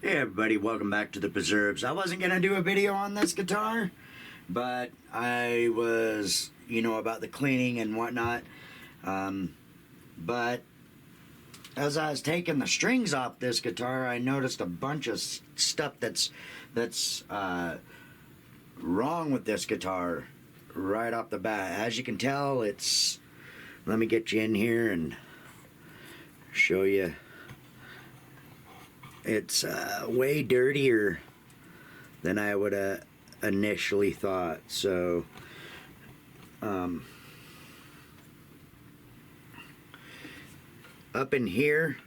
Hey everybody, welcome back to the Preserves. I wasn't going to do a video on this guitar, but I was, about the cleaning and whatnot. But as I was taking the strings off this guitar, I noticed a bunch of stuff that's wrong with this guitar right off the bat. As you can tell, let me get you in here and show you. It's way dirtier than I would have initially thought. So, up in here,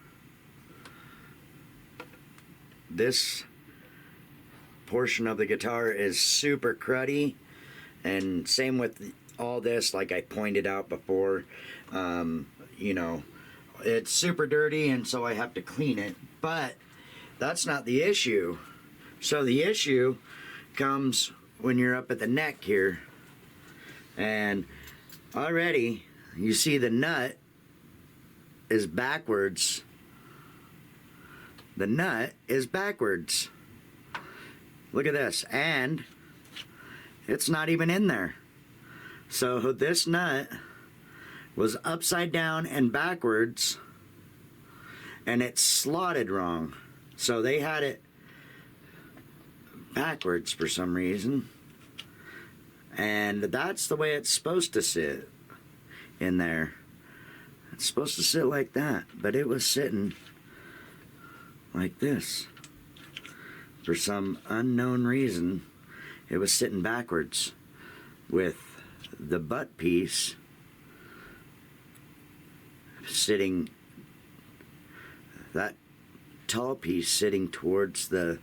this portion of the guitar is super cruddy, and same with all this, like I pointed out before. It's super dirty, and so I have to clean it. But that's not the issue. So the issue comes when you're up at the neck here, and already you see the nut is backwards. The nut is backwards. Look at this, and it's not even in there. So this nut was upside down and backwards, and it's slotted wrong. So they had it backwards for some reason, and that's the way it's supposed to sit in there. It's supposed to sit like that, but it was sitting like this. For some unknown reason, it was sitting backwards, with the butt piece sitting, that tall piece sitting towards the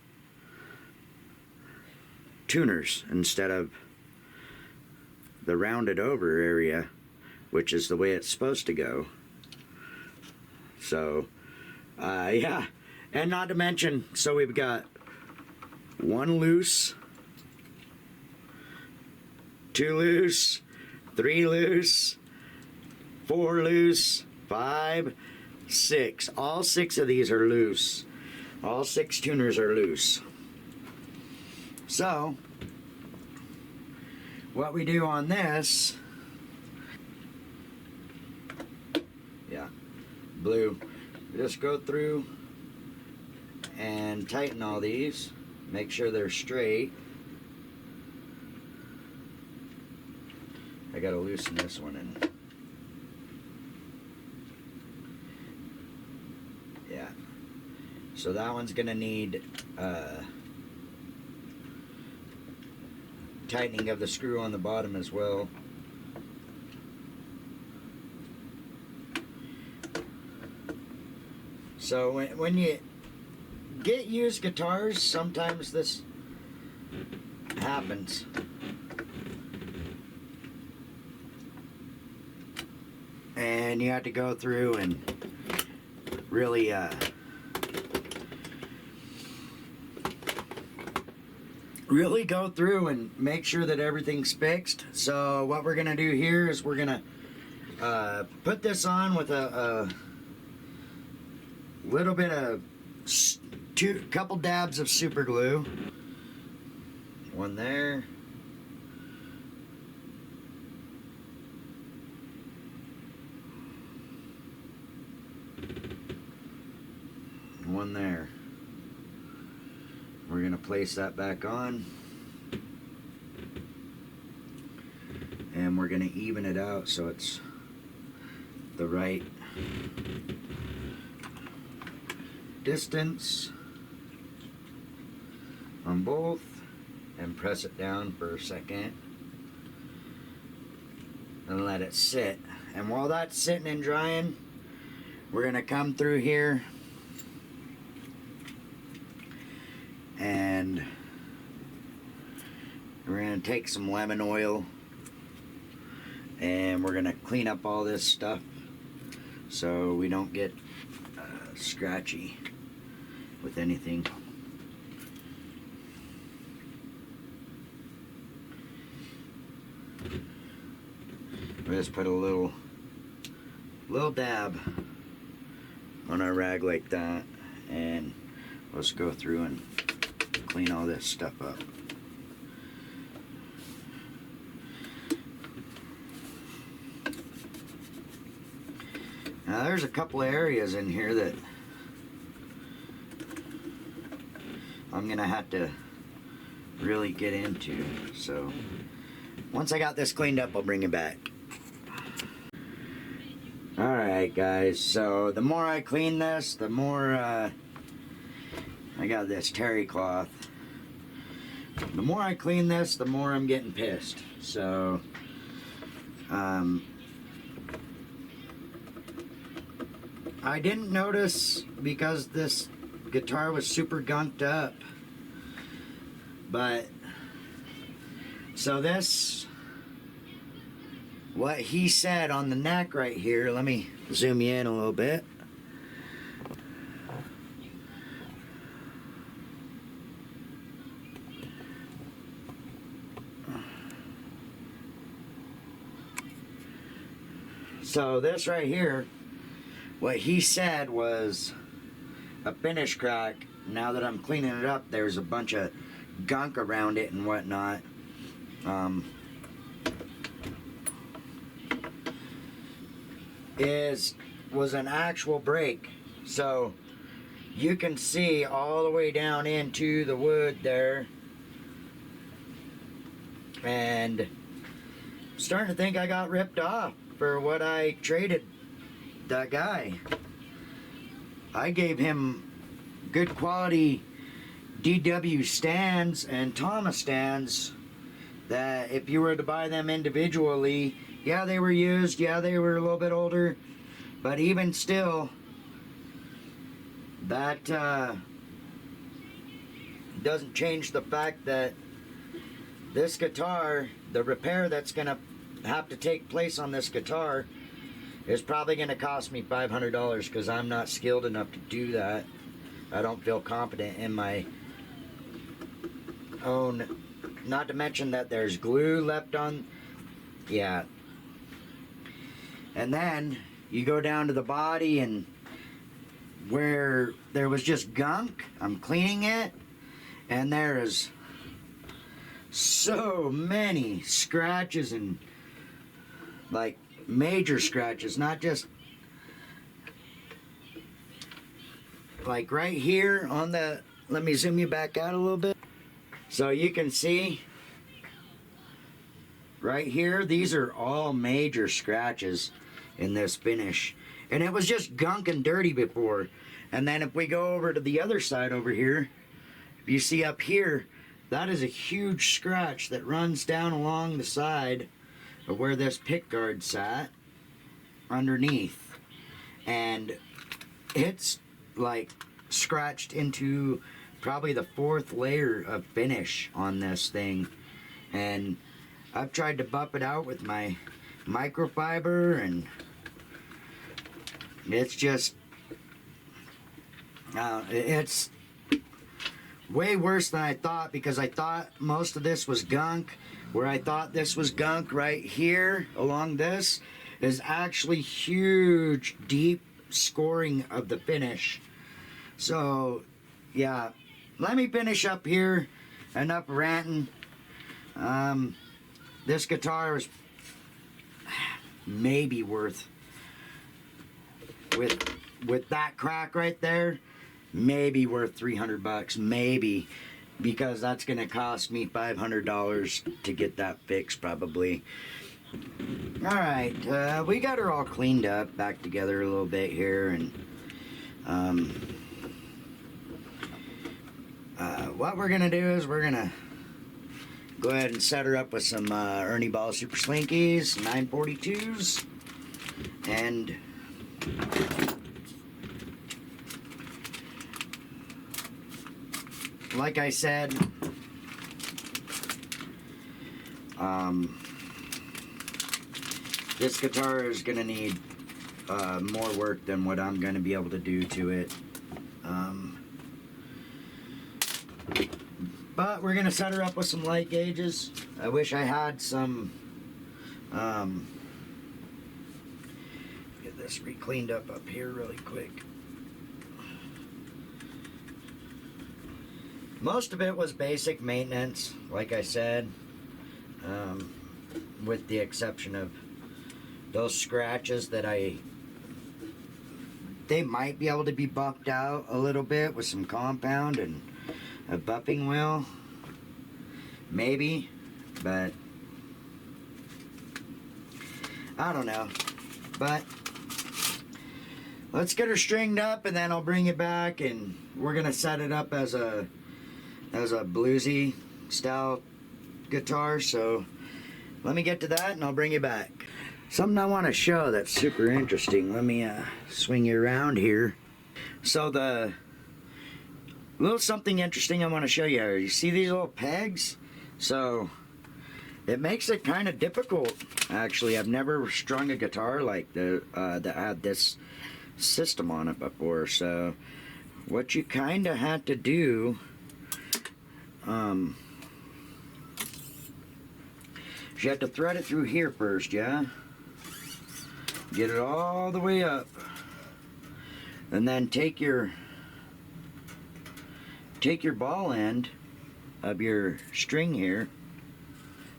tuners instead of the rounded over area, which is the way it's supposed to go. So yeah, and not to mention, so we've got one loose, two loose, three loose, four loose, 5, 6. All 6 of these are loose. All 6 tuners are loose. So what we do on this, blue, just go through and tighten all these, make sure they're straight. I gotta loosen this one in. Yeah, so that one's gonna need tightening of the screw on the bottom as well. So when you get used guitars, sometimes this happens. And you have to go through and really go through and make sure that everything's fixed. So what we're gonna do here is we're gonna put this on with a little bit of couple dabs of super glue. One there. One there. We're gonna place that back on, and we're gonna even it out so it's the right distance on both, and press it down for a second and let it sit. And while that's sitting and drying, we're gonna come through here and we're going to take some lemon oil and we're going to clean up all this stuff so we don't get scratchy with anything. We just put a little dab on our rag like that, and let's go through and clean all this stuff up. Now there's a couple of areas in here that I'm gonna have to really get into. So once I got this cleaned up, I'll bring it back. Alright guys, so the more I clean this, the more I got this terry cloth. The more I clean this, the more I'm getting pissed. So I didn't notice because this guitar was super gunked up. But so this, what he said on the neck right here, let me zoom you in a little bit. So this right here, what he said was a finish crack. Now that I'm cleaning it up, there's a bunch of gunk around it and whatnot. Was an actual break. So you can see all the way down into the wood there. And I'm starting to think I got ripped off for what I traded that guy. I gave him good quality DW stands and Thomas stands that if you were to buy them individually, yeah, they were used, yeah, they were a little bit older, but even still, that doesn't change the fact that this guitar, the repair that's gonna have to take place on this guitar is probably gonna cost me $500 because I'm not skilled enough to do that. I don't feel confident in my own, not to mention that there's glue left on, yeah. And then you go down to the body and where there was just gunk, I'm cleaning it, and there is so many scratches and like major scratches, not just like right here on the, let me zoom you back out a little bit. So you can see right here, these are all major scratches in this finish. And it was just gunk and dirty before. And then if we go over to the other side over here, if you see up here, that is a huge scratch that runs down along the side of where this pick guard sat underneath. And it's like scratched into probably the 4th layer of finish on this thing. And I've tried to buff it out with my microfiber, and it's just it's way worse than I thought, because I thought most of this was gunk. Where I thought this was gunk right here along this is actually huge deep scoring of the finish. So yeah, let me finish up here. Enough ranting. This guitar is maybe worth, with that crack right there, maybe worth 300 bucks, maybe, because that's gonna cost me $500 to get that fixed probably. All right, we got her all cleaned up, back together a little bit here, and what we're gonna do is we're gonna go ahead and set her up with some Ernie Ball Super Slinkies 942s, and like I said, this guitar is gonna need more work than what I'm gonna be able to do to it. But we're gonna set her up with some light gauges. I wish I had some, get this re-cleaned up here really quick. Most of it was basic maintenance, like I said, with the exception of those scratches that they might be able to be buffed out a little bit with some compound and a buffing wheel, maybe, but I don't know. But let's get her stringed up, and then I'll bring it back, and we're gonna set it up as a bluesy style guitar. So let me get to that, and I'll bring you back. Something I want to show that's super interesting. Let me swing you around here. So the little something interesting I want to show you. You see these little pegs? So it makes it kind of difficult. Actually, I've never strung a guitar like that had this system on it before. So what you kind of had to do, you have to thread it through here first, yeah? Get it all the way up, and then take your ball end of your string here.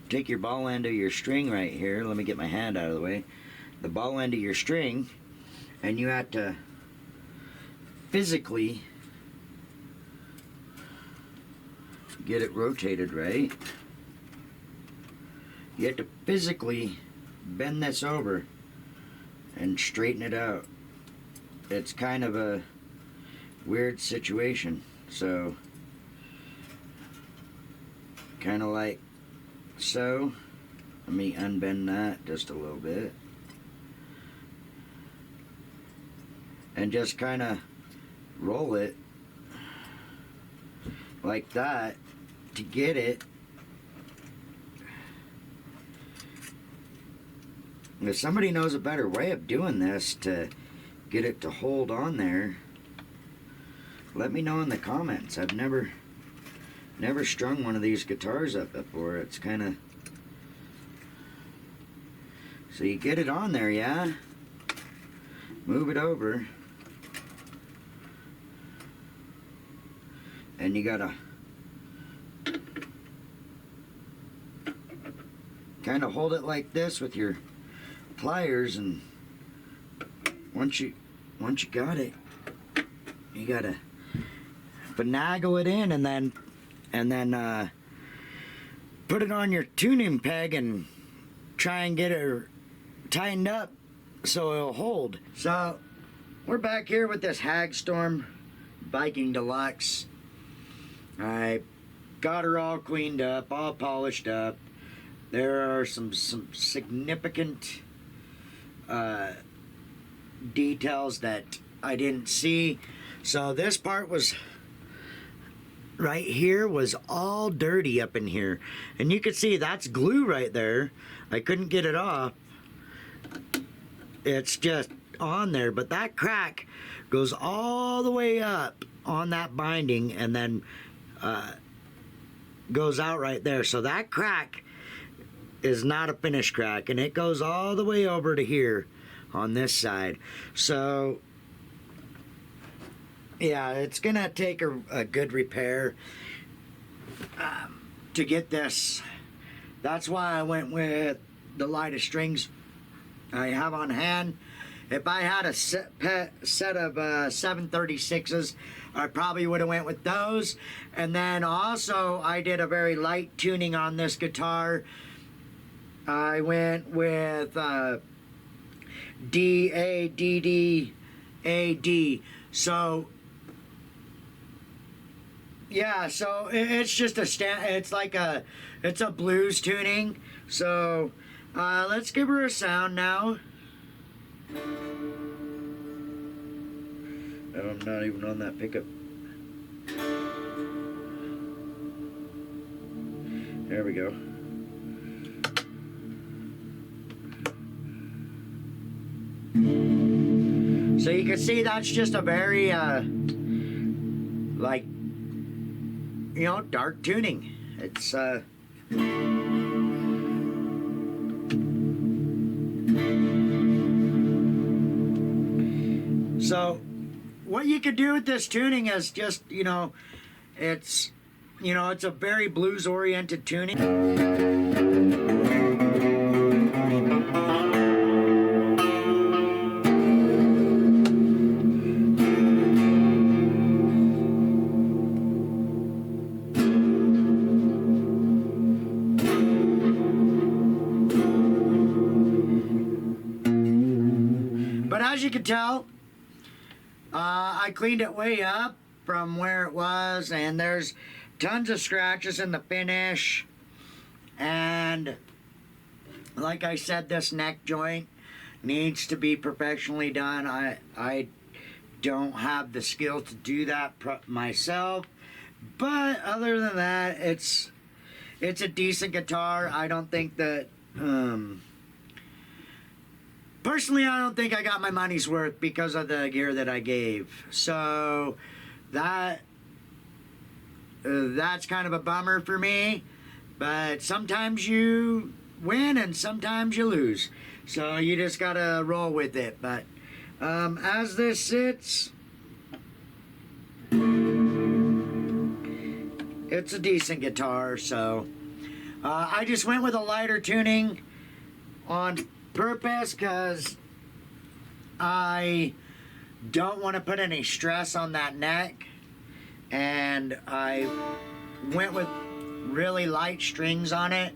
Take your ball end of your string right here. Let me get my hand out of the way. The ball end of your string, and you have to physically get it rotated right. You have to physically bend this over and straighten it out. It's kind of a weird situation. So, kind of like so. Let me unbend that just a little bit. And just kind of roll it like that to get it. If somebody knows a better way of doing this to get it to hold on there, let me know in the comments. I've never strung one of these guitars up before. It's kind of... So you get it on there, yeah? Move it over. And you gotta kind of hold it like this with your pliers, and once you got it, you gotta finagle it in, and then put it on your tuning peg and try and get it tightened up so it'll hold. So we're back here with this Hagstorm Viking Deluxe. I got her all cleaned up, all polished up. There are some significant details that I didn't see. So this part was right here was all dirty up in here, and you can see that's glue right there. I couldn't get it off. It's just on there, but that crack goes all the way up on that binding, and then goes out right there. So that crack is not a finish crack, and it goes all the way over to here on this side. So yeah, it's gonna take a good repair to get this. That's why I went with the lightest strings I have on hand. If I had a set of 736s, I probably would have went with those. And then also I did a very light tuning on this guitar. I went with D-A-D-D-A-D. So yeah, so it's just it's a blues tuning. So let's give her a sound now. I'm not even on that pickup. There we go. So you can see that's just a very like, you know, dark tuning. It's so what you could do with this tuning is just, you know, it's you know, it's a very blues-oriented tuning. But as you can tell, I cleaned it way up from where it was, and there's tons of scratches in the finish. And like I said, this neck joint needs to be professionally done. I don't have the skill to do that myself, but other than that, it's a decent guitar. I don't think that personally, I don't think I got my money's worth because of the gear that I gave. So that's kind of a bummer for me. But sometimes you win and sometimes you lose. So you just gotta roll with it. But as this sits, it's a decent guitar. So I just went with a lighter tuning on purpose because I don't want to put any stress on that neck, and I went with really light strings on it.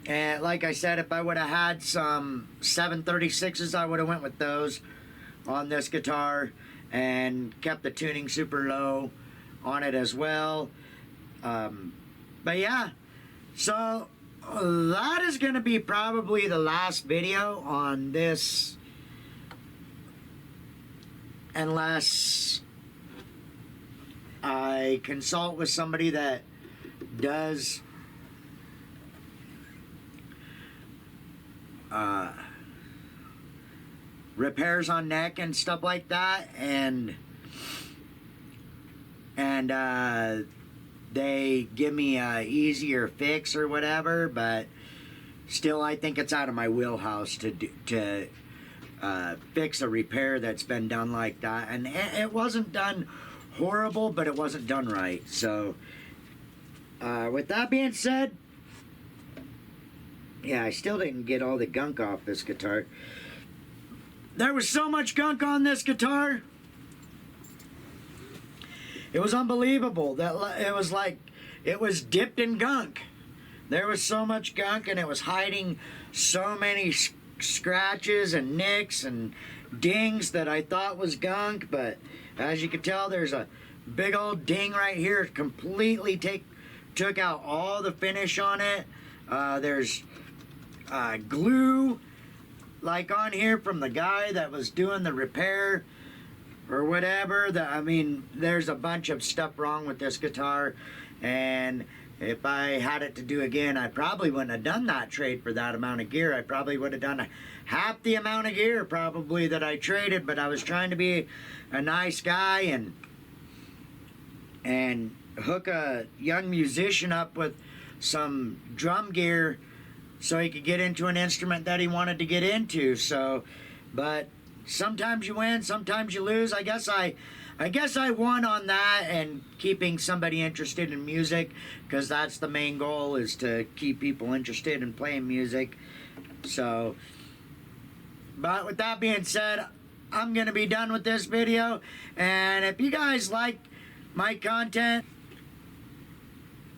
And like I said, if I would have had some 736s, I would have went with those on this guitar and kept the tuning super low on it as well. But yeah, so that is going to be probably the last video on this, unless I consult with somebody that does repairs on neck and stuff like that, and they give me a easier fix or whatever. But still, I think it's out of my wheelhouse to fix a repair that's been done like that. And it wasn't done horrible, but it wasn't done right. So with that being said, yeah, I still didn't get all the gunk off this guitar. There was so much gunk on this guitar. It was unbelievable. That it was like it was dipped in gunk. There was so much gunk, and it was hiding so many scratches and nicks and dings that I thought was gunk. But as you can tell, there's a big old ding right here. It completely took out all the finish on it. There's glue like on here from the guy that was doing the repair or whatever. I mean, there's a bunch of stuff wrong with this guitar, and if I had it to do again, I probably wouldn't have done that trade for that amount of gear. I probably would have done half the amount of gear probably that I traded, but I was trying to be a nice guy and hook a young musician up with some drum gear so he could get into an instrument that he wanted to get into. So, but sometimes you win, sometimes you lose. I guess I won on that, and keeping somebody interested in music, because that's the main goal, is to keep people interested in playing music. So, but with that being said, I'm gonna be done with this video. And if you guys like my content,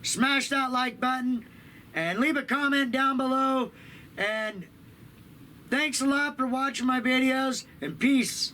smash that like button and leave a comment down below. And thanks a lot for watching my videos, and peace.